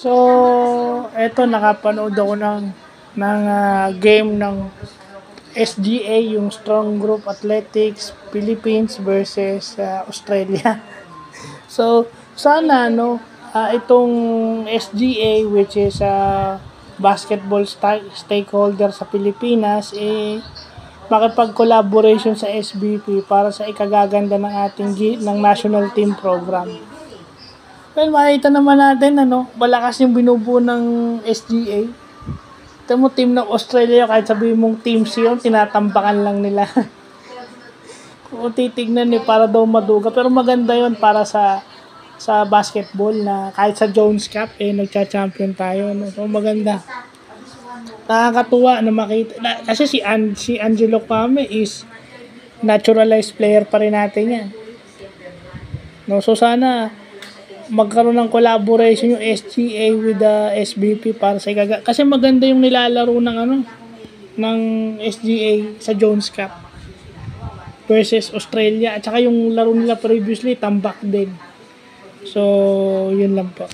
So, eto nakapanood ako ng game ng SGA, yung Strong Group Athletics Philippines versus Australia. So, sana itong SGA, which is basketball stakeholder sa Pilipinas, makipag-collaboration sa SBP para sa ikagaganda ng ating ng national team program. Well, makita naman natin, malakas yung binubuo ng SGA. Ito mo, team ng Australia, kahit sabihin mong team C yun, tinatambakan lang nila. Kung titignan para daw maduga. Pero maganda yun para sa basketball na kahit sa Jones Cup, nagcha-champion tayo. No? So, maganda. Nakakatuwa na makita. Kasi si Angelo Kame is naturalized player pa rin natin yan. No? So, sana magkaroon ng collaboration yung SGA with the SBP para sa kasi maganda yung nilalaro ng SGA sa Jones Cup versus Australia at saka yung laro nila previously tambak din. So yun lang po.